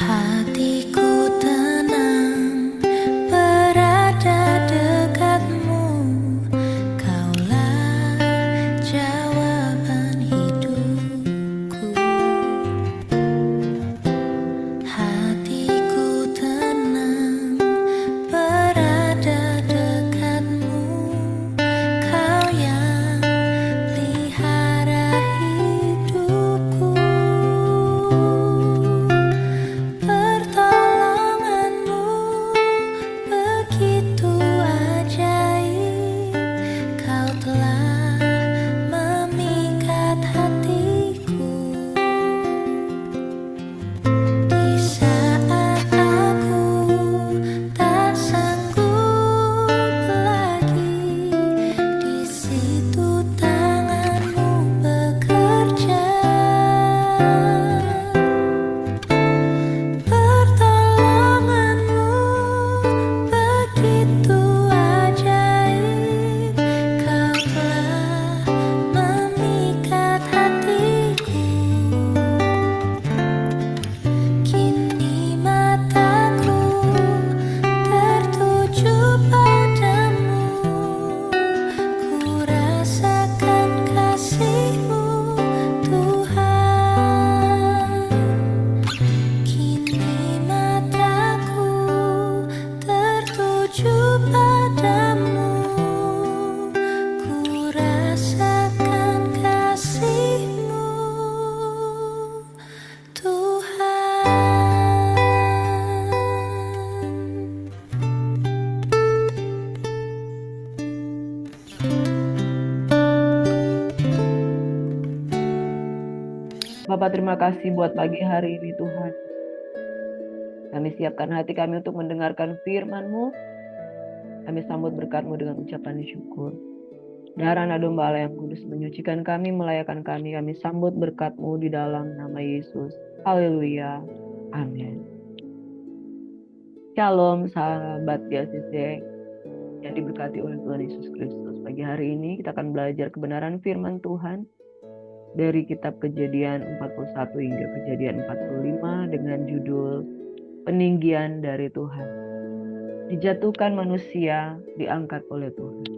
Hatiku tenang berada dekatmu, kaulah jawaban hidupku. Hatiku tenang berada dekatmu, kau yang pelihara hidupku. Pertolonganmu begitu ajaib, kau telah memikat hatiku. Di saat aku tak sanggup lagi, di situ tanganmu bekerja. Pertolonganmu begitu ajaib, kau telah memikat hatiku. Kini mataku tertuju padamu, ku rasakan kasih-Mu, Tuhan. Kini mataku tertuju padamu, ku rasakan kasih-Mu, Tuhan. Bapa, terima kasih buat pagi hari ini Tuhan. Kami siapkan hati kami untuk mendengarkan firman-Mu. Kami sambut berkat-Mu dengan ucapan syukur. Darah anak domba Allah yang kudus menyucikan kami, melayakan kami. Kami sambut berkat-Mu di dalam nama Yesus. Haleluya. Amin. Shalom sahabat GCC yang diberkati oleh Tuhan Yesus Kristus. Pagi hari ini kita akan belajar kebenaran firman Tuhan dari kitab Kejadian 41 hingga Kejadian 45 dengan judul Peninggian dari Tuhan. Dijatuhkan manusia, diangkat oleh Tuhan.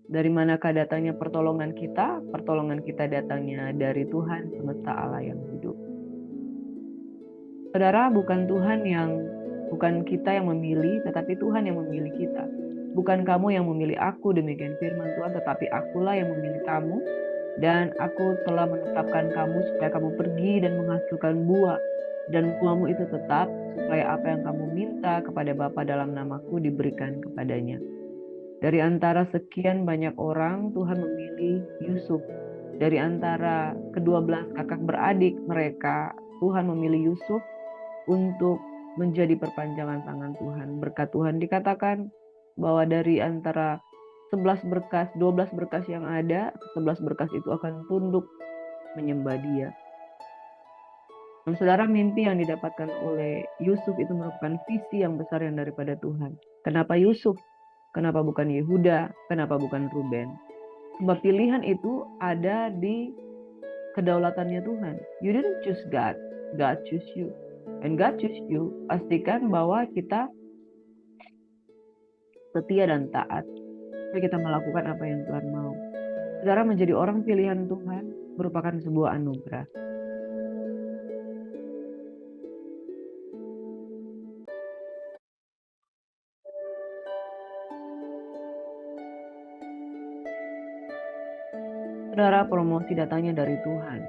Dari manakah datangnya pertolongan kita? Pertolongan kita datangnya dari Tuhan semesta Allah yang hidup. Saudara, bukan kita yang memilih, tetapi Tuhan yang memilih kita. Bukan kamu yang memilih aku, demikian firman Tuhan, tetapi akulah yang memilih kamu, dan aku telah menetapkan kamu supaya kamu pergi dan menghasilkan buah, dan buahmu itu tetap, supaya apa yang kamu minta kepada Bapa dalam namaku diberikan kepadanya. Dari antara sekian banyak orang, Tuhan memilih Yusuf. Dari antara ke-12 kakak beradik mereka, Tuhan memilih Yusuf untuk menjadi perpanjangan tangan Tuhan. Berkat Tuhan dikatakan bahwa dari antara 12 berkas yang ada, 11 berkas itu akan tunduk menyembah Dia. Dan saudara, mimpi yang didapatkan oleh Yusuf itu merupakan visi yang besar yang daripada Tuhan. Kenapa Yusuf? Kenapa bukan Yehuda? Kenapa bukan Ruben? Sebab pilihan itu ada di kedaulatannya Tuhan. You didn't choose God, God choose you. And God choose you, pastikan bahwa kita setia dan taat. Supaya kita melakukan apa yang Tuhan mau. Saudara, menjadi orang pilihan Tuhan merupakan sebuah anugerah. Saudara, promosi datangnya dari Tuhan.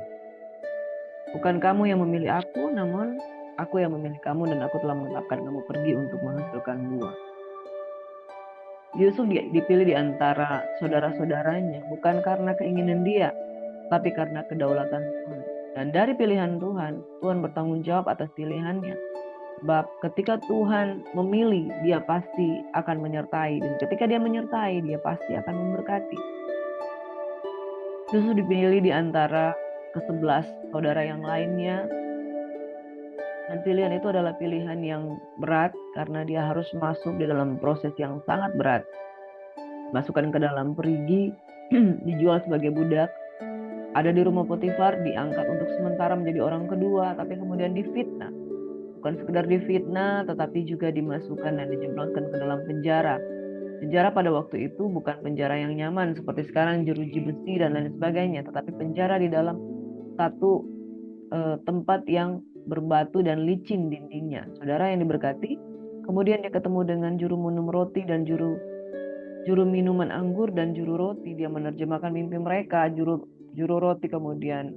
Bukan kamu yang memilih aku, namun aku yang memilih kamu, dan aku telah menetapkan kamu pergi untuk menghasilkan buah. Yusuf dipilih di antara saudara-saudaranya, bukan karena keinginan dia, tapi karena kedaulatan Tuhan. Dan dari pilihan Tuhan, Tuhan bertanggung jawab atas pilihannya. Sebab ketika Tuhan memilih, Dia pasti akan menyertai. Dan ketika Dia menyertai, Dia pasti akan memberkati. Yusuf dipilih di antara ke-11 saudara yang lainnya. Dan pilihan itu adalah pilihan yang berat karena dia harus masuk di dalam proses yang sangat berat. Masukkan ke dalam perigi, dijual sebagai budak, ada di rumah Potifar, diangkat untuk sementara menjadi orang kedua, tapi kemudian difitnah. Bukan sekedar difitnah, tetapi juga dimasukkan dan dijebloskan ke dalam penjara. Penjara pada waktu itu bukan penjara yang nyaman seperti sekarang, jeruji besi dan lain sebagainya, tetapi penjara di dalam satu tempat yang berbatu dan licin dindingnya. Saudara yang diberkati, kemudian dia ketemu dengan juru minum roti dan juru minuman anggur dan juru roti. Dia menerjemahkan mimpi mereka. Juru roti kemudian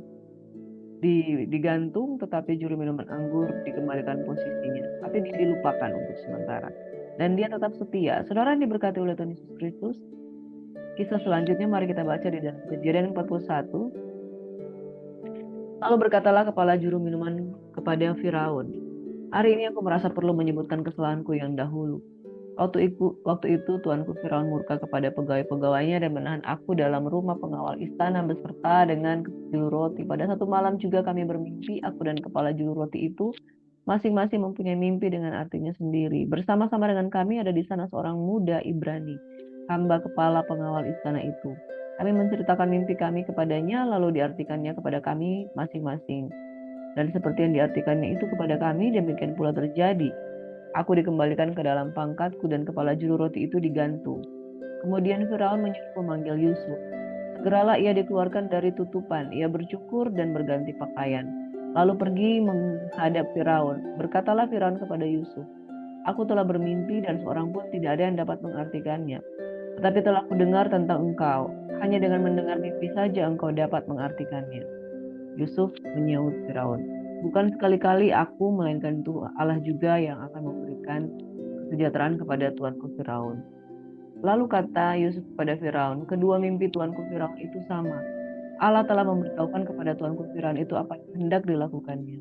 digantung, tetapi juru minuman anggur dikembalikan posisinya. Tapi dia dilupakan untuk sementara. Dan dia tetap setia. Saudara yang diberkati oleh Tuhan Yesus Kristus, kisah selanjutnya mari kita baca di dalam Kejadian 41. Lalu berkatalah kepala juru minuman kepada Firaun, "Hari ini aku merasa perlu menyebutkan kesalahanku yang dahulu. Waktu itu tuanku Firaun murka kepada pegawai-pegawainya dan menahan aku dalam rumah pengawal istana beserta dengan juru roti. Pada satu malam juga kami bermimpi, aku dan kepala juru roti itu masing-masing mempunyai mimpi dengan artinya sendiri. Bersama-sama dengan kami ada di sana seorang muda Ibrani, hamba kepala pengawal istana itu. Kami menceritakan mimpi kami kepadanya, lalu diartikannya kepada kami masing-masing. Dan seperti yang diartikannya itu kepada kami, demikian pula terjadi. Aku dikembalikan ke dalam pangkatku dan kepala juru roti itu digantung. Kemudian Firaun menyuruh memanggil Yusuf. Segeralah ia dikeluarkan dari tutupan. Ia bercukur dan berganti pakaian. Lalu pergi menghadap Firaun. Berkatalah Firaun kepada Yusuf, "Aku telah bermimpi dan seorang pun tidak ada yang dapat mengartikannya. Tetapi telah kudengar tentang engkau. Hanya dengan mendengar mimpi saja engkau dapat mengartikannya." Yusuf menyaut Firaun, "Bukan sekali-kali aku, melainkan Tuhan Allah juga yang akan memberikan kesejahteraan kepada tuanku Firaun." Lalu kata Yusuf kepada Firaun, "Kedua mimpi tuanku Firaun itu sama. Allah telah memberitahukan kepada tuanku Firaun itu apa yang hendak dilakukannya.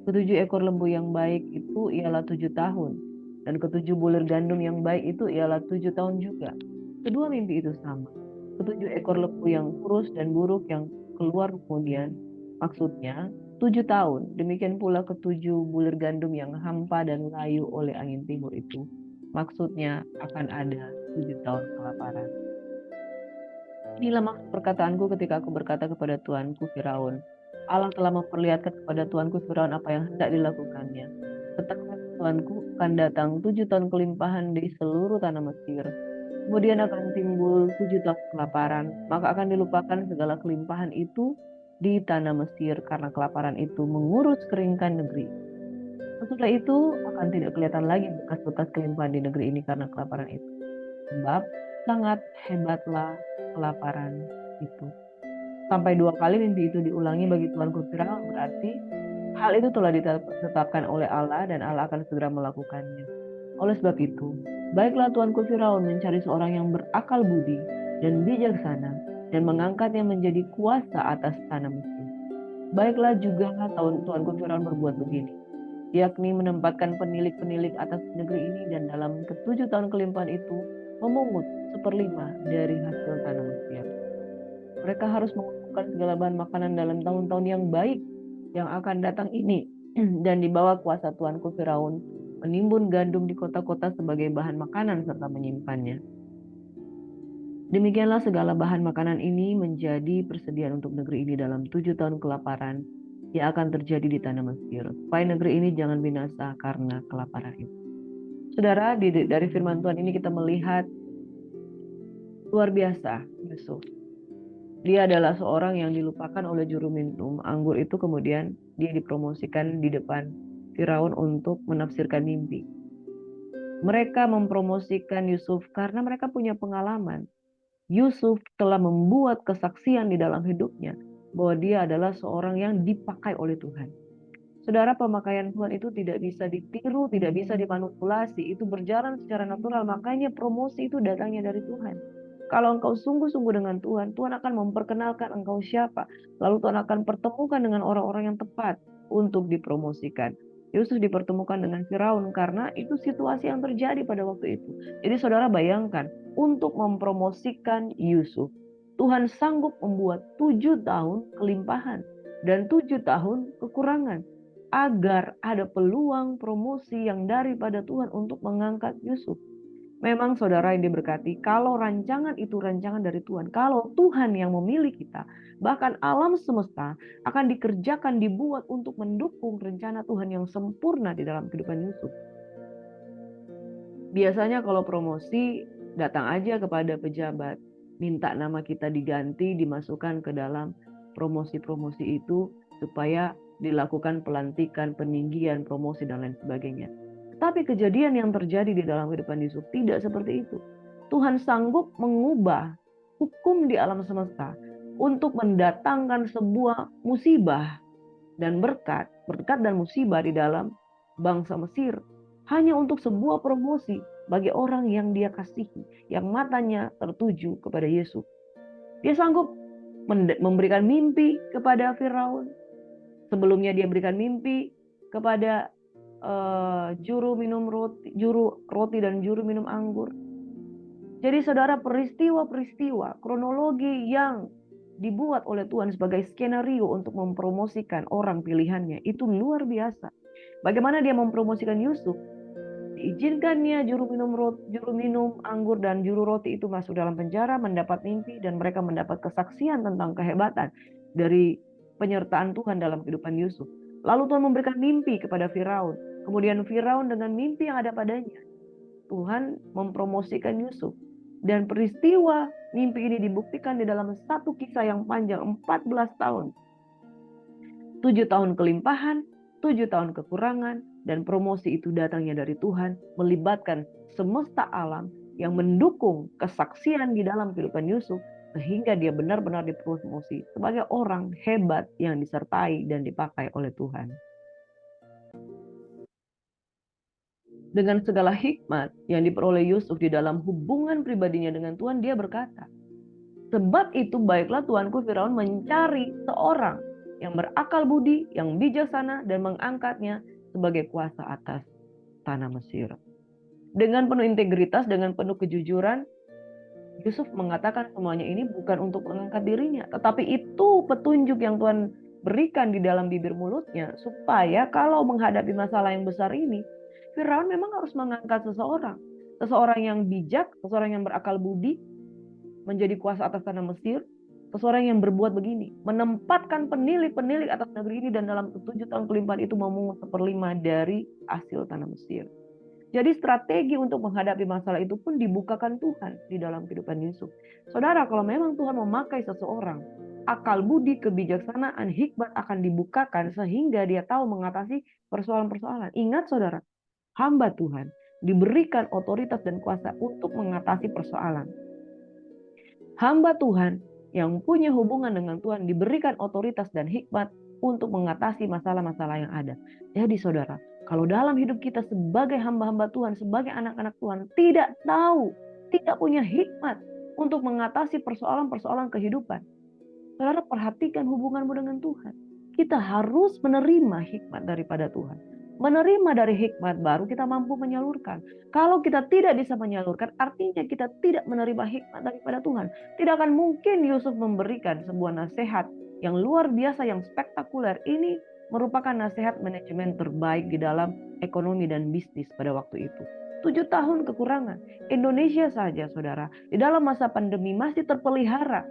Ketujuh ekor lembu yang baik itu ialah 7 tahun, dan ketujuh bulir gandum yang baik itu ialah 7 tahun juga. Kedua mimpi itu sama. Ketujuh ekor lembu yang kurus dan buruk yang keluar kemudian, maksudnya 7 tahun. Demikian pula ketujuh bulir gandum yang hampa dan layu oleh angin timur itu, maksudnya akan ada 7 tahun kelaparan. Inilah maksud perkataanku ketika aku berkata kepada tuanku Firaun, Allah telah memperlihatkan kepada tuanku Firaun apa yang hendak dilakukannya. Setelah tuanku akan datang 7 tahun kelimpahan di seluruh tanah Mesir. Kemudian akan timbul 7 tahun kelaparan, maka akan dilupakan segala kelimpahan itu di tanah Mesir karena kelaparan itu mengurus keringkan negeri. Setelah itu akan tidak kelihatan lagi bekas-bekas kelimpahan di negeri ini karena kelaparan itu. Sebab sangat hebatlah kelaparan itu. Sampai 2 kali mimpi itu diulangi bagi tuanku Firaun, berarti hal itu telah ditetapkan oleh Allah dan Allah akan segera melakukannya. Oleh sebab itu, baiklah tuanku Firaun mencari seorang yang berakal budi dan bijaksana dan mengangkatnya menjadi kuasa atas tanah Mesir. Baiklah juga tuanku Firaun berbuat begini, yakni menempatkan penilik-penilik atas negeri ini dan dalam ke7 tahun kelimpahan itu memungut 1/5 dari hasil tanah Mesir. Mereka harus mengumpulkan segala bahan makanan dalam tahun-tahun yang baik yang akan datang ini dan dibawa kuasa tuanku Firaun menimbun gandum di kota-kota sebagai bahan makanan serta menyimpannya. Demikianlah segala bahan makanan ini menjadi persediaan untuk negeri ini dalam 7 tahun kelaparan yang akan terjadi di tanah Mesir, supaya negeri ini jangan binasa karena kelaparan itu. Saudara, dari firman Tuhan ini kita melihat luar biasa Yusuf. Dia adalah seorang yang dilupakan oleh juru minum anggur itu, kemudian dia dipromosikan di depan Firaun untuk menafsirkan mimpi. Mereka mempromosikan Yusuf karena mereka punya pengalaman. Yusuf telah membuat kesaksian di dalam hidupnya bahwa dia adalah seorang yang dipakai oleh Tuhan. Saudara, pemakaian Tuhan itu tidak bisa ditiru, tidak bisa dimanipulasi. Itu berjalan secara natural, makanya promosi itu datangnya dari Tuhan. Kalau engkau sungguh-sungguh dengan Tuhan, Tuhan akan memperkenalkan engkau siapa. Lalu Tuhan akan pertemukan dengan orang-orang yang tepat untuk dipromosikan. Yusuf dipertemukan dengan Firaun karena itu situasi yang terjadi pada waktu itu. Jadi saudara bayangkan, untuk mempromosikan Yusuf, Tuhan sanggup membuat 7 tahun kelimpahan dan 7 tahun kekurangan, agar ada peluang promosi yang daripada Tuhan untuk mengangkat Yusuf. Memang saudara yang diberkati, kalau rancangan itu rancangan dari Tuhan, kalau Tuhan yang memilih kita, bahkan alam semesta akan dikerjakan, dibuat untuk mendukung rencana Tuhan yang sempurna di dalam kehidupan Yusuf. Biasanya kalau promosi, datang aja kepada pejabat, minta nama kita diganti, dimasukkan ke dalam promosi-promosi itu, supaya dilakukan pelantikan, peninggian, promosi, dan lain sebagainya. Tapi kejadian yang terjadi di dalam kehidupan Yusuf tidak seperti itu. Tuhan sanggup mengubah hukum di alam semesta untuk mendatangkan sebuah musibah dan berkat dan musibah di dalam bangsa Mesir. Hanya untuk sebuah promosi bagi orang yang dia kasihi, yang matanya tertuju kepada Yesus. Dia sanggup memberikan mimpi kepada Firaun. Sebelumnya dia berikan mimpi kepada juru roti dan juru minum anggur. Jadi saudara, peristiwa-peristiwa kronologi yang dibuat oleh Tuhan sebagai skenario untuk mempromosikan orang pilihannya itu luar biasa. Bagaimana dia mempromosikan Yusuf? Diizinkannya juru minum anggur dan juru roti itu masuk dalam penjara, mendapat mimpi, dan mereka mendapat kesaksian tentang kehebatan dari penyertaan Tuhan dalam kehidupan Yusuf. Lalu Tuhan memberikan mimpi kepada Firaun. Kemudian Firaun dengan mimpi yang ada padanya, Tuhan mempromosikan Yusuf. Dan peristiwa mimpi ini dibuktikan di dalam satu kisah yang panjang 14 tahun. 7 tahun kelimpahan, 7 tahun kekurangan, dan promosi itu datangnya dari Tuhan, melibatkan semesta alam yang mendukung kesaksian di dalam kehidupan Yusuf, sehingga dia benar-benar dipromosi sebagai orang hebat yang disertai dan dipakai oleh Tuhan. Dengan segala hikmat yang diperoleh Yusuf di dalam hubungan pribadinya dengan Tuhan, dia berkata, "Sebab itu baiklah Tuanku Firaun mencari seorang yang berakal budi, yang bijaksana, dan mengangkatnya sebagai kuasa atas tanah Mesir." Dengan penuh integritas, dengan penuh kejujuran, Yusuf mengatakan semuanya ini bukan untuk mengangkat dirinya, tetapi itu petunjuk yang Tuhan berikan di dalam bibir mulutnya, supaya kalau menghadapi masalah yang besar ini, Firaun memang harus mengangkat seseorang yang bijak, seseorang yang berakal budi, menjadi kuasa atas tanah Mesir, seseorang yang berbuat begini, menempatkan penilik-penilik atas negeri ini, dan dalam 7 tahun kelimpahan itu memungut 1/5 dari hasil tanah Mesir. Jadi strategi untuk menghadapi masalah itu pun dibukakan Tuhan di dalam kehidupan Yusuf. Saudara, kalau memang Tuhan memakai seseorang, akal budi, kebijaksanaan, hikmat akan dibukakan sehingga dia tahu mengatasi persoalan-persoalan. Ingat saudara, hamba Tuhan diberikan otoritas dan kuasa untuk mengatasi persoalan. Hamba Tuhan yang punya hubungan dengan Tuhan diberikan otoritas dan hikmat untuk mengatasi masalah-masalah yang ada. Jadi saudara, kalau dalam hidup kita sebagai hamba-hamba Tuhan, sebagai anak-anak Tuhan, tidak tahu, tidak punya hikmat untuk mengatasi persoalan-persoalan kehidupan, saudara, perhatikan hubunganmu dengan Tuhan. Kita harus menerima hikmat daripada Tuhan. Menerima dari hikmat baru kita mampu menyalurkan. Kalau kita tidak bisa menyalurkan, artinya kita tidak menerima hikmat daripada Tuhan. Tidak akan mungkin Yusuf memberikan sebuah nasihat yang luar biasa, yang spektakuler. Ini merupakan nasihat manajemen terbaik di dalam ekonomi dan bisnis pada waktu itu. 7 tahun kekurangan. Indonesia saja saudara, di dalam masa pandemi masih terpelihara,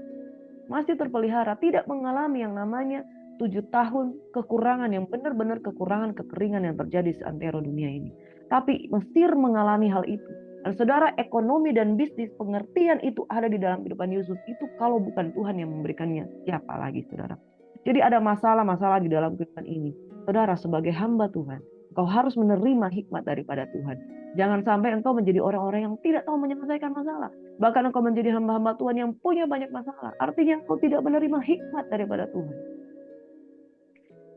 tidak mengalami yang namanya 7 tahun kekurangan, yang benar-benar kekurangan, kekeringan yang terjadi seantero dunia ini. Tapi Mesir mengalami hal itu. Dan saudara, ekonomi dan bisnis, pengertian itu ada di dalam kehidupan Yusuf. Itu kalau bukan Tuhan yang memberikannya, siapa lagi saudara? Jadi ada masalah-masalah di dalam kehidupan ini. Saudara, sebagai hamba Tuhan, engkau harus menerima hikmat daripada Tuhan. Jangan sampai engkau menjadi orang-orang yang tidak tahu menyelesaikan masalah. Bahkan engkau menjadi hamba-hamba Tuhan yang punya banyak masalah. Artinya engkau tidak menerima hikmat daripada Tuhan.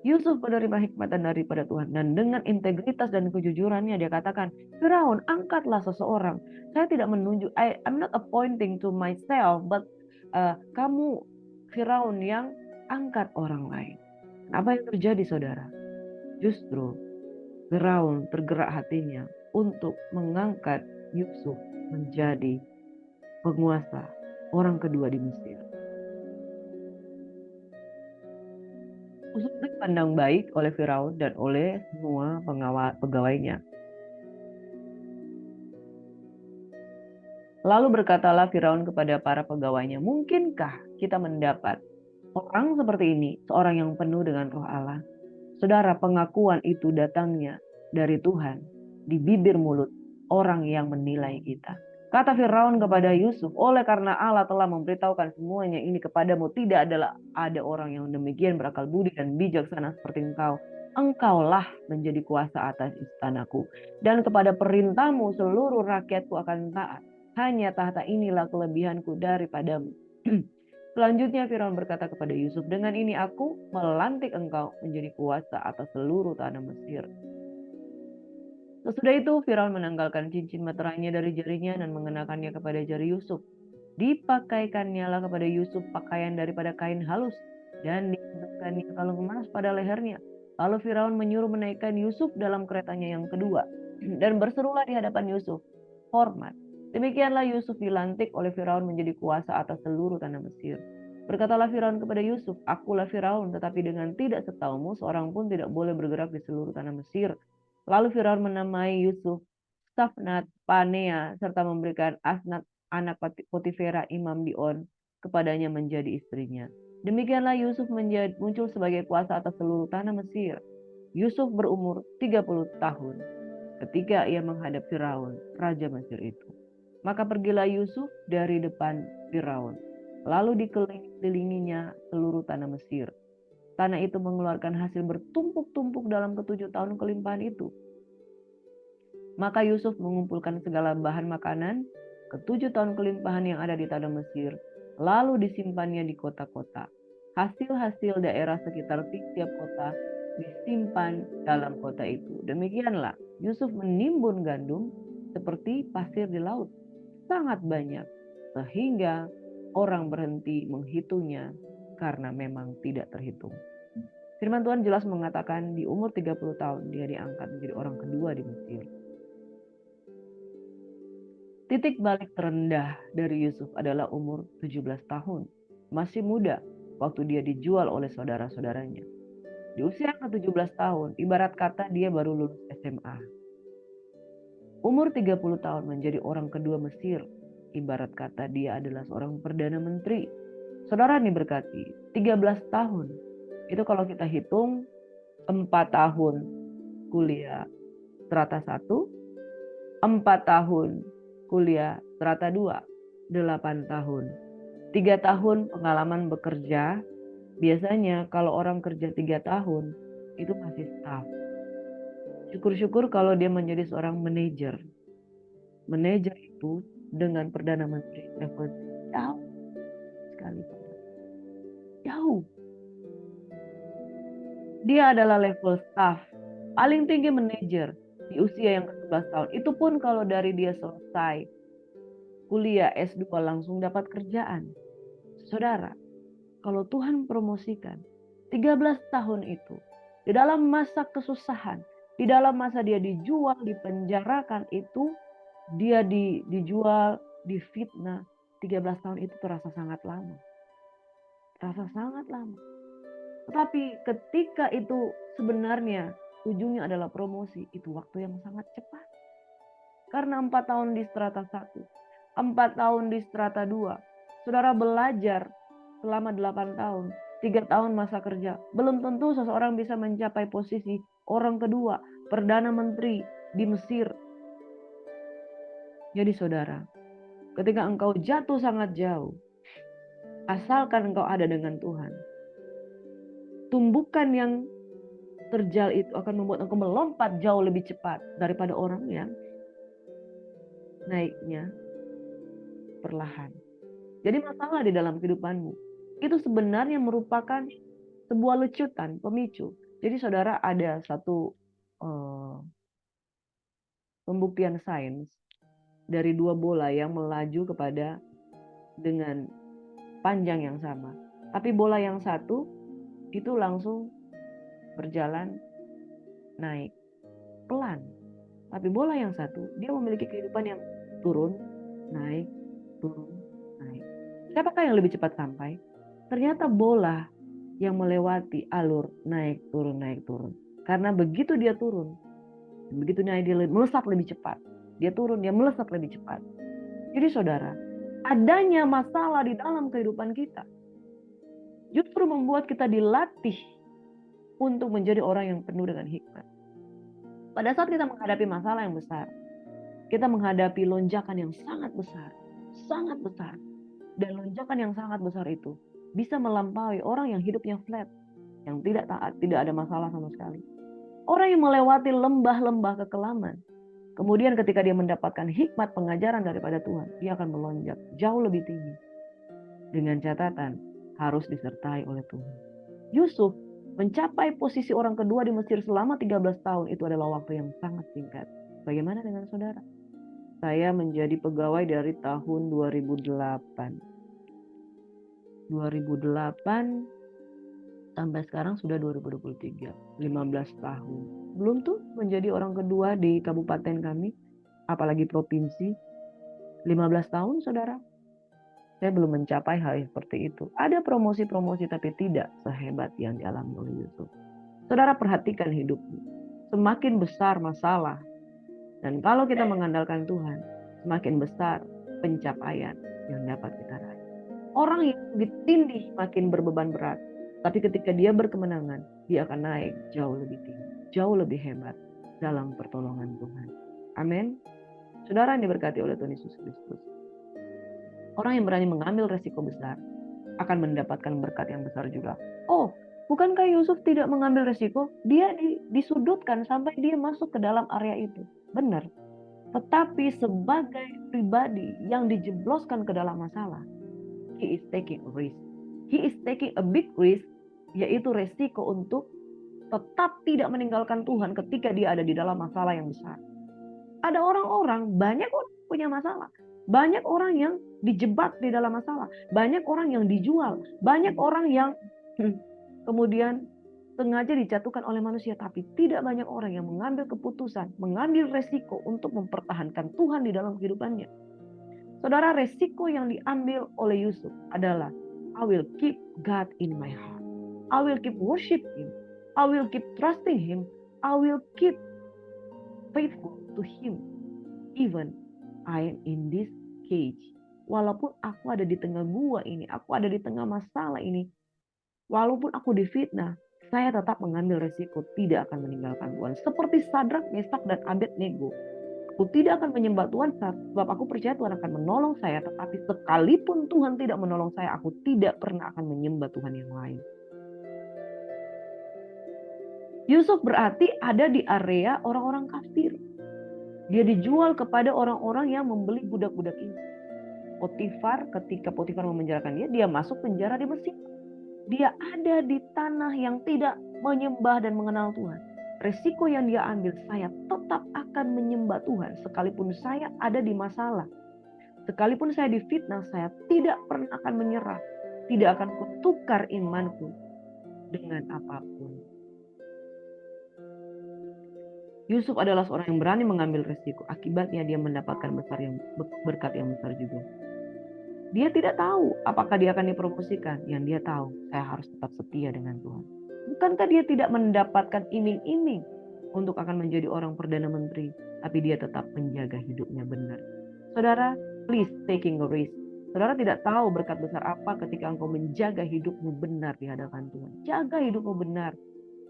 Yusuf menerima hikmatan daripada Tuhan, dan dengan integritas dan kejujurannya dia katakan, "Firaun, angkatlah seseorang. Saya tidak menunjuk, I'm not appointing to myself, but kamu Firaun yang angkat orang lain." Apa yang terjadi saudara? Justru Firaun tergerak hatinya untuk mengangkat Yusuf menjadi penguasa, orang kedua di Mesir. Yusuf dipandang baik oleh Firaun dan oleh semua pegawainya. Lalu berkatalah Firaun kepada para pegawainya, mungkinkah kita mendapat orang seperti ini, seorang yang penuh dengan roh Allah? Saudara, pengakuan itu datangnya dari Tuhan di bibir mulut orang yang menilai kita. Kata Firaun kepada Yusuf, oleh karena Allah telah memberitahukan semuanya ini kepadamu, tidak adalah ada orang yang demikian berakal budi dan bijaksana seperti engkau. Engkaulah menjadi kuasa atas istanaku, dan kepada perintahmu seluruh rakyatku akan taat. Hanya tahta inilah kelebihanku daripadamu. Selanjutnya Firaun berkata kepada Yusuf, dengan ini aku melantik engkau menjadi kuasa atas seluruh tanah Mesir. Sesudah itu Firaun menanggalkan cincin meterainya dari jarinya dan mengenakannya kepada jari Yusuf. Dipakaikannya lah kepada Yusuf pakaian daripada kain halus dan dikenakannya kalung emas pada lehernya. Lalu Firaun menyuruh menaikkan Yusuf dalam keretanya yang kedua dan berserulah di hadapan Yusuf, hormat. Demikianlah Yusuf dilantik oleh Firaun menjadi kuasa atas seluruh tanah Mesir. Berkatalah Firaun kepada Yusuf, akulah Firaun, tetapi dengan tidak setaumu seorang pun tidak boleh bergerak di seluruh tanah Mesir. Lalu Firaun menamai Yusuf Safnat Panea serta memberikan Asnat anak Potifera imam di On kepadanya menjadi istrinya. Demikianlah Yusuf muncul sebagai kuasa atas seluruh tanah Mesir. Yusuf berumur 30 tahun ketika ia menghadap Firaun, raja Mesir itu. Maka pergilah Yusuf dari depan Firaun, lalu dikelilinginya seluruh tanah Mesir. Tanah itu mengeluarkan hasil bertumpuk-tumpuk dalam ke-7 tahun kelimpahan itu. Maka Yusuf mengumpulkan segala bahan makanan ke-7 tahun kelimpahan yang ada di tanah Mesir, lalu disimpannya di kota-kota. Hasil-hasil daerah sekitar tiap kota disimpan dalam kota itu. Demikianlah Yusuf menimbun gandum seperti pasir di laut, sangat banyak, sehingga orang berhenti menghitungnya karena memang tidak terhitung. Firman Tuhan jelas mengatakan di umur 30 tahun dia diangkat menjadi orang kedua di Mesir. Titik balik terendah dari Yusuf adalah umur 17 tahun. Masih muda waktu dia dijual oleh saudara-saudaranya. Di usia ke-17 tahun, ibarat kata dia baru lulus SMA. Umur 30 tahun menjadi orang kedua Mesir. Ibarat kata dia adalah seorang perdana menteri. Saudara nih berkati, 13 tahun. Itu kalau kita hitung 4 tahun kuliah strata 1, 4 tahun kuliah strata 2, 8 tahun. 3 tahun pengalaman bekerja. Biasanya kalau orang kerja 3 tahun itu masih staff. Syukur-syukur kalau dia menjadi seorang manajer. Manajer itu dengan perdana menteri level jauh sekali. Jauh. Dia adalah level staff. Paling tinggi manajer di usia yang ke-11 tahun. Itu pun kalau dari dia selesai kuliah S2 langsung dapat kerjaan. Saudara, kalau Tuhan promosikan 13 tahun itu, di dalam masa kesusahan, di dalam masa dia dijual, dipenjarakan itu, dia dijual, difitnah, 13 tahun itu terasa sangat lama. Terasa sangat lama. Tetapi ketika itu sebenarnya ujungnya adalah promosi, itu waktu yang sangat cepat. Karena 4 tahun di strata 1, 4 tahun di strata 2, saudara belajar selama 8 tahun, 3 tahun masa kerja. Belum tentu seseorang bisa mencapai posisi orang kedua, Perdana Menteri di Mesir. Jadi saudara, ketika engkau jatuh sangat jauh, asalkan engkau ada dengan Tuhan, tumbukan yang terjal itu akan membuat engkau melompat jauh lebih cepat daripada orang yang naiknya perlahan. Jadi masalah di dalam kehidupanmu itu sebenarnya merupakan sebuah lecutan, pemicu. Jadi saudara, ada satu pembuktian sains dari 2 bola yang melaju kepada dengan panjang yang sama. Tapi bola yang satu itu langsung berjalan naik pelan. Tapi bola yang satu dia memiliki kehidupan yang turun, naik, turun, naik. Siapakah yang lebih cepat sampai? Ternyata bola yang melewati alur naik, turun, naik, turun. Karena begitu dia turun, begitu naik dia melesat lebih cepat. Dia turun, dia melesat lebih cepat. Jadi saudara, adanya masalah di dalam kehidupan kita justru membuat kita dilatih untuk menjadi orang yang penuh dengan hikmat. Pada saat kita menghadapi masalah yang besar, kita menghadapi lonjakan yang sangat besar. Dan lonjakan yang sangat besar itu bisa melampaui orang yang hidupnya flat, yang tidak taat, tidak ada masalah sama sekali. Orang yang melewati lembah-lembah kekelaman, kemudian ketika dia mendapatkan hikmat pengajaran daripada Tuhan, dia akan melonjak jauh lebih tinggi. Dengan catatan, harus disertai oleh Tuhan. Yusuf mencapai posisi orang kedua di Mesir selama 13 tahun, itu adalah waktu yang sangat singkat. Bagaimana dengan saudara? Saya menjadi pegawai dari tahun 2008. 2008 sampai sekarang sudah 2023, 15 tahun. Belum tuh menjadi orang kedua di kabupaten kami, apalagi provinsi. 15 tahun saudara. Saya belum mencapai hal seperti itu. Ada promosi-promosi tapi tidak sehebat yang dialami oleh Yusuf. Saudara perhatikan hidupmu. Semakin besar masalah. Dan kalau kita mengandalkan Tuhan, semakin besar pencapaian yang dapat kita raih. Orang yang ditindih makin berbeban berat. Tapi ketika dia berkemenangan, dia akan naik jauh lebih tinggi, jauh lebih hebat dalam pertolongan Tuhan. Amin. Saudara yang diberkati oleh Tuhan Yesus Kristus. Orang yang berani mengambil resiko besar akan mendapatkan berkat yang besar juga. Oh, bukankah Yusuf tidak mengambil resiko? Dia disudutkan sampai dia masuk ke dalam area itu. Benar. Tetapi sebagai pribadi yang dijebloskan ke dalam masalah, he is taking a risk. He is taking a big risk, yaitu resiko untuk tetap tidak meninggalkan Tuhan ketika dia ada di dalam masalah yang besar. Ada orang-orang, banyak orang punya masalah. Banyak orang yang dijebak di dalam masalah. Banyak orang yang dijual. Banyak orang yang kemudian sengaja dijatuhkan oleh manusia. Tapi tidak banyak orang yang mengambil keputusan, mengambil resiko untuk mempertahankan Tuhan di dalam kehidupannya. Saudara, resiko yang diambil oleh Yusuf adalah, I will keep God in my heart. I will keep worship Him. I will keep trusting Him. I will keep faithful to Him. Even I am in this cage. Walaupun aku ada di tengah gua ini, aku ada di tengah masalah ini, walaupun aku difitnah, saya tetap mengambil resiko tidak akan meninggalkan Tuhan. Seperti Sadrak, Mesak, dan Abednego. Aku tidak akan menyembah Tuhan sebab aku percaya Tuhan akan menolong saya. Tetapi sekalipun Tuhan tidak menolong saya, aku tidak pernah akan menyembah Tuhan yang lain. Yusuf berarti ada di area orang-orang kafir. Dia dijual kepada orang-orang yang membeli budak-budak ini. Potifar, ketika Potifar memenjarakan dia masuk penjara di Mesir. Dia ada di tanah yang tidak menyembah dan mengenal Tuhan. Resiko yang dia ambil, saya tetap akan menyembah Tuhan sekalipun saya ada di masalah. Sekalipun saya difitnah, saya tidak pernah akan menyerah. Tidak akan kutukar imanku dengan apapun. Yusuf adalah seorang yang berani mengambil resiko. Akibatnya dia mendapatkan berkat yang besar juga. Dia tidak tahu apakah dia akan dipromosikan. Yang dia tahu, saya harus tetap setia dengan Tuhan. Bukankah dia tidak mendapatkan iming-iming untuk akan menjadi orang Perdana Menteri. Tapi dia tetap menjaga hidupnya benar. Saudara, please taking a risk. Saudara tidak tahu berkat besar apa ketika engkau menjaga hidupmu benar di hadapan Tuhan. Jaga hidupmu benar.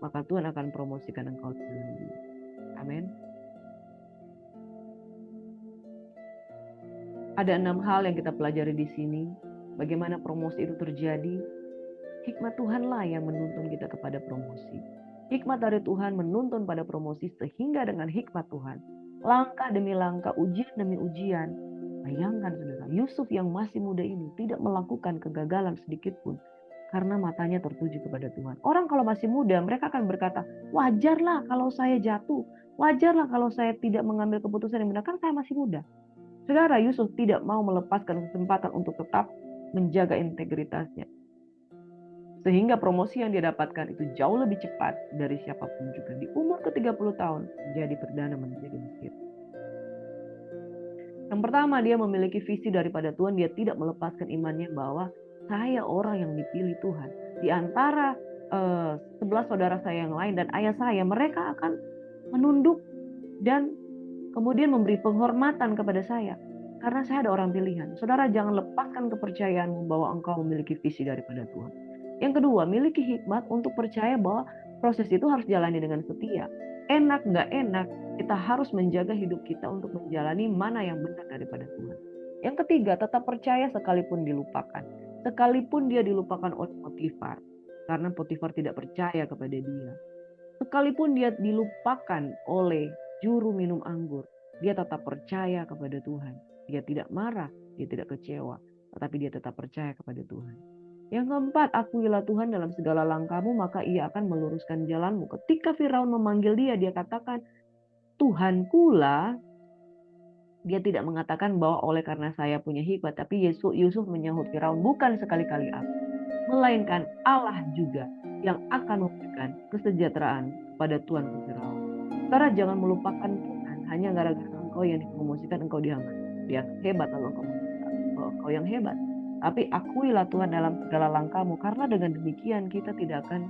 Maka Tuhan akan promosikan engkau sendiri. Amin. Ada 6 hal yang kita pelajari di sini. Bagaimana promosi itu terjadi. Hikmat Tuhanlah yang menuntun kita kepada promosi. Hikmat dari Tuhan menuntun pada promosi sehingga dengan hikmat Tuhan. Langkah demi langkah, ujian demi ujian. Bayangkan saudara, Yusuf yang masih muda ini tidak melakukan kegagalan sedikit pun. Karena matanya tertuju kepada Tuhan. Orang kalau masih muda mereka akan berkata, wajarlah kalau saya jatuh. Wajarlah kalau saya tidak mengambil keputusan yang benar, kan saya masih muda. Saudara, Yusuf tidak mau melepaskan kesempatan untuk tetap menjaga integritasnya. Sehingga promosi yang dia dapatkan itu jauh lebih cepat dari siapapun juga. Di umur ke-30 tahun menjadi Perdana Menteri Mesir. Yang pertama, dia memiliki visi daripada Tuhan. Dia tidak melepaskan imannya bahwa saya orang yang dipilih Tuhan. Di antara 11 saudara saya yang lain dan ayah saya, mereka akan menunduk dan kemudian memberi penghormatan kepada saya. Karena saya ada orang pilihan. Saudara, jangan lepaskan kepercayaanmu bahwa engkau memiliki visi daripada Tuhan. Yang kedua, miliki hikmat untuk percaya bahwa proses itu harus jalani dengan setia. Enak nggak enak, kita harus menjaga hidup kita untuk menjalani mana yang benar daripada Tuhan. Yang ketiga, tetap percaya sekalipun dilupakan. Sekalipun dia dilupakan oleh Potifar, karena Potifar tidak percaya kepada dia. Sekalipun dia dilupakan oleh juru minum anggur, dia tetap percaya kepada Tuhan. Dia tidak marah, dia tidak kecewa, tetapi dia tetap percaya kepada Tuhan. Yang keempat, akuilah Tuhan dalam segala langkahmu, maka ia akan meluruskan jalanmu. Ketika Firaun memanggil dia, dia katakan, Tuhankulah. Dia tidak mengatakan bahwa oleh karena saya punya hikmat, tapi Yusuf menyahut Firaun, bukan sekali-kali aku, melainkan Allah juga yang akan memberikan kesejahteraan pada Tuhan Firaun. Saudara, jangan melupakan Tuhan hanya gara-gara engkau yang dipromosikan, engkau dianggap dia hebat, lalu engkau yang hebat. Tapi akuilah Tuhan dalam segala langkahmu, karena dengan demikian kita tidak akan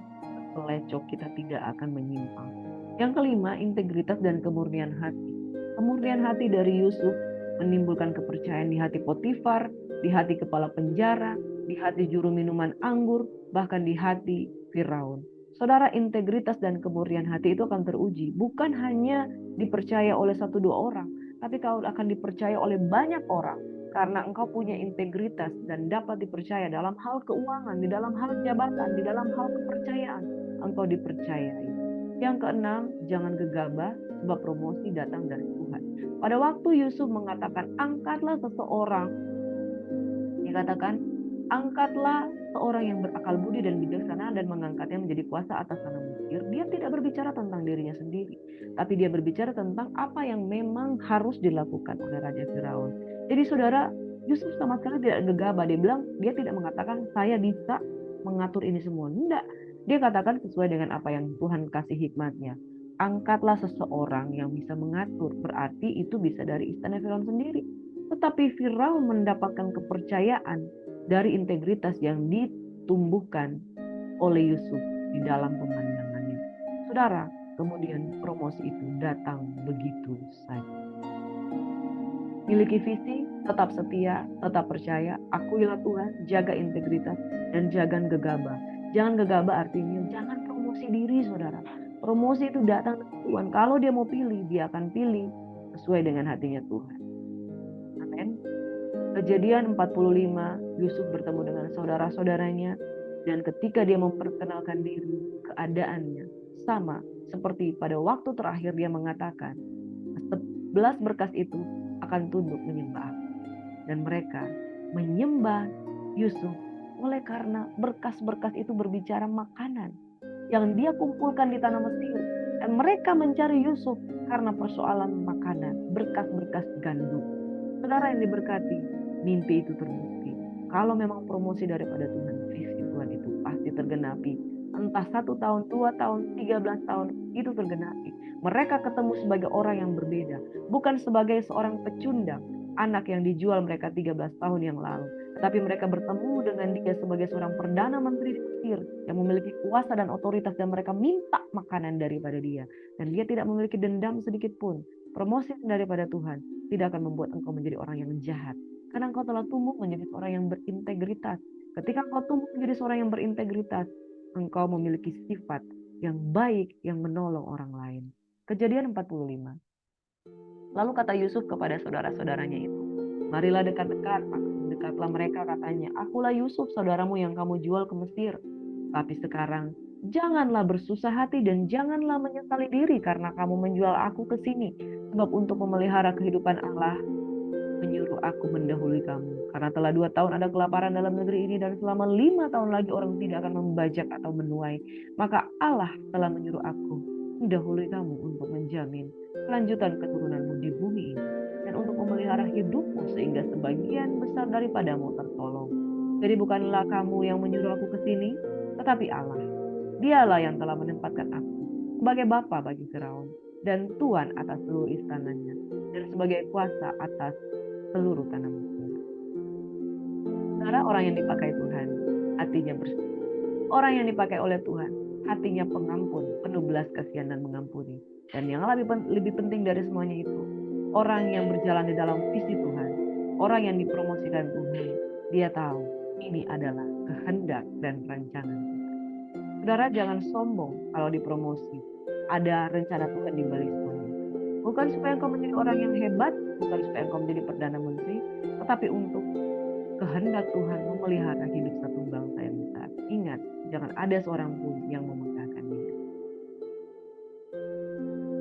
melecok, kita tidak akan menyimpang. Yang kelima, integritas dan kemurnian hati. Kemurnian hati dari Yusuf menimbulkan kepercayaan di hati Potifar, di hati kepala penjara, di hati juru minuman anggur, bahkan di hati Firaun. Saudara, integritas dan kemurnian hati itu akan teruji, bukan hanya dipercaya oleh 1-2 orang, tapi kau akan dipercaya oleh banyak orang, karena engkau punya integritas dan dapat dipercaya dalam hal keuangan, di dalam hal jabatan, di dalam hal kepercayaan, engkau dipercayai. Yang keenam, jangan gegabah, sebab promosi datang dari Tuhan. Pada waktu Yusuf mengatakan, angkatlah seseorang, dikatakan, angkatlah seorang yang berakal budi dan bijaksana dan mengangkatnya menjadi kuasa atas tanah Mesir. Dia tidak berbicara tentang dirinya sendiri, tapi dia berbicara tentang apa yang memang harus dilakukan oleh Raja Firaun. Jadi saudara, Yusuf sama sekali tidak gegabah. Dia bilang, dia tidak mengatakan saya bisa mengatur ini semua. Tidak. Dia katakan sesuai dengan apa yang Tuhan kasih hikmatnya. Angkatlah seseorang yang bisa mengatur. Berarti itu bisa dari istana Firaun sendiri. Tetapi Firaun mendapatkan kepercayaan dari integritas yang ditumbuhkan oleh Yusuf di dalam pemandangannya. Saudara, kemudian promosi itu datang begitu saja. Miliki visi, tetap setia, tetap percaya, akuilah Tuhan, jaga integritas, dan jangan gegabah. Jangan gegabah artinya jangan promosi diri, saudara. Promosi itu datang dari Tuhan. Kalau dia mau pilih, dia akan pilih sesuai dengan hatinya Tuhan. Amin. Kejadian 45, Yusuf bertemu dengan saudara-saudaranya, dan ketika dia memperkenalkan diri, keadaannya sama seperti pada waktu terakhir dia mengatakan, 11 berkas itu akan tunduk menyembah. Dan mereka menyembah Yusuf oleh karena berkas-berkas itu berbicara makanan yang dia kumpulkan di tanah Mesir. Dan mereka mencari Yusuf karena persoalan makanan, berkas-berkas gandum. Saudara yang diberkati, mimpi itu terbukti. Kalau memang promosi daripada Tuhan, visi Tuhan itu pasti tergenapi. Entah 1 tahun, 2 tahun, 13 tahun, itu tergenapi. Mereka ketemu sebagai orang yang berbeda, bukan sebagai seorang pecundang, anak yang dijual mereka 13 tahun yang lalu. Tetapi mereka bertemu dengan dia sebagai seorang perdana menteri di Mesir yang memiliki kuasa dan otoritas, dan mereka minta makanan daripada dia. Dan dia tidak memiliki dendam sedikit pun. Promosi daripada Tuhan tidak akan membuat engkau menjadi orang yang jahat, karena engkau telah tumbuh menjadi seorang yang berintegritas. Ketika engkau tumbuh menjadi seorang yang berintegritas, engkau memiliki sifat yang baik yang menolong orang lain. Kejadian 45. Lalu kata Yusuf kepada saudara-saudaranya itu, marilah dekat-dekat. Dekatlah mereka, katanya, akulah Yusuf, saudaramu yang kamu jual ke Mesir. Tapi sekarang janganlah bersusah hati dan janganlah menyesali diri karena kamu menjual aku ke sini. Sebab untuk memelihara kehidupan Allah menyuruh aku mendahului kamu. Karena telah 2 tahun ada kelaparan dalam negeri ini, dan selama 5 tahun lagi orang tidak akan membajak atau menuai. Maka Allah telah menyuruh aku mendahului kamu untuk menjamin kelanjutan keturunanmu di bumi ini, dan untuk memelihara hidupmu sehingga sebagian besar daripadamu tertolong. Jadi bukanlah kamu yang menyuruh aku ke sini, tetapi Allah. Dialah yang telah menempatkan aku sebagai bapa bagi Firaun dan tuan atas seluruh istananya, dan sebagai kuasa atas seluruh tanah Mesir. Saudara, orang yang dipakai Tuhan hatinya bersih. Orang yang dipakai oleh Tuhan hatinya pengampun, penuh belas kasihan dan mengampuni. Dan yang lebih penting dari semuanya itu, orang yang berjalan di dalam visi Tuhan Orang yang dipromosikan Tuhan, dia tahu ini adalah kehendak dan rancangan Tuhan. Saudara, jangan sombong kalau dipromosi. Ada rencana Tuhan di balik semuanya. Bukan supaya engkau menjadi orang yang hebat, bukan supaya engkau menjadi Perdana Menteri, tetapi untuk kehendak Tuhan memelihara hidup satu bangsa yang besar. Ingat, jangan ada seorang pun yang memegahkan diri.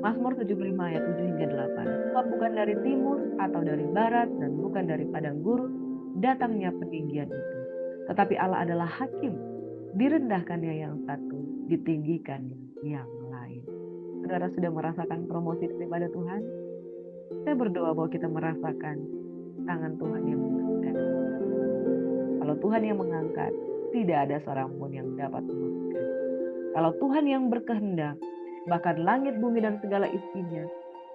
Mazmur 75 ayat 7 hingga 8. Sebab bukan dari timur atau dari barat dan bukan dari padang gurun datangnya peninggian itu. Tetapi Allah adalah hakim. Direndahkannya yang satu, ditinggikannya yang lain. Saudara sudah merasakan promosi daripada Tuhan? Saya berdoa bahwa kita merasakan tangan Tuhan yang mengangkat. Kalau Tuhan yang mengangkat, tidak ada seorang pun yang dapat menurunkan. Kalau Tuhan yang berkehendak, bahkan langit, bumi, dan segala isinya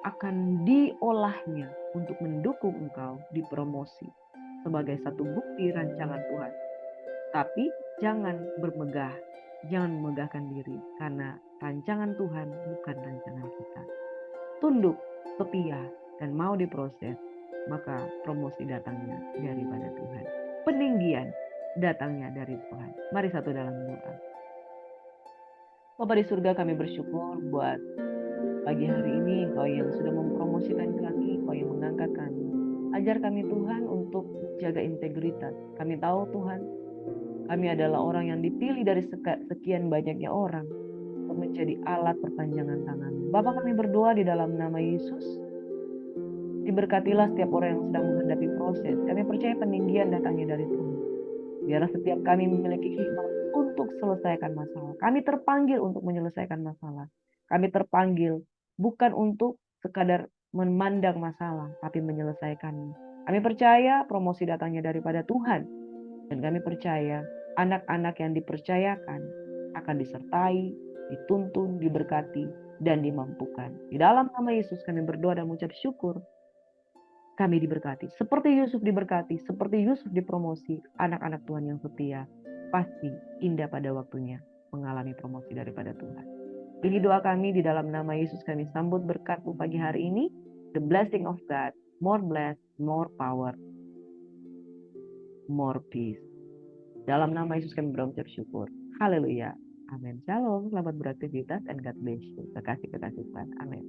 akan diolahnya untuk mendukung engkau dipromosi sebagai satu bukti rancangan Tuhan. Tapi jangan bermegah, jangan memegahkan diri, karena rancangan Tuhan bukan rancangan kita. Tunduk, setia, dan mau diproses, maka promosi datangnya daripada Tuhan. Peninggian datangnya dari Tuhan. Mari satu dalam doa. Bapa di surga, kami bersyukur buat pagi hari ini Engkau yang sudah mempromosikan kami, Engkau yang mengangkat kami. Ajar kami Tuhan untuk menjaga integritas. Kami tahu Tuhan, kami adalah orang yang dipilih dari sekian banyaknya orang untuk menjadi alat perpanjangan tangan. Bapak, kami berdoa di dalam nama Yesus. Diberkatilah setiap orang yang sedang menghadapi proses. Kami percaya peninggian datangnya dari Tuhan. Biarlah setiap kami memiliki hikmat untuk selesaikan masalah. Kami terpanggil untuk menyelesaikan masalah. Kami terpanggil bukan untuk sekadar memandang masalah, tapi menyelesaikannya. Kami percaya promosi datangnya daripada Tuhan. Dan kami percaya anak-anak yang dipercayakan akan disertai, dituntun, diberkati, dan dimampukan. Di dalam nama Yesus kami berdoa dan mengucap syukur. Kami diberkati. Seperti Yusuf diberkati, seperti Yusuf dipromosi, anak-anak Tuhan yang setia pasti indah pada waktunya mengalami promosi daripada Tuhan. Ini doa kami di dalam nama Yesus, kami sambut berkat-Mu pagi hari ini. The blessing of God, more blessed, more power, more peace. Dalam nama Yesus kami berucap syukur. Haleluya. Amin. Shalom. Selamat beraktivitas and God bless you. Kekasih-kekasih Tuhan. Amin.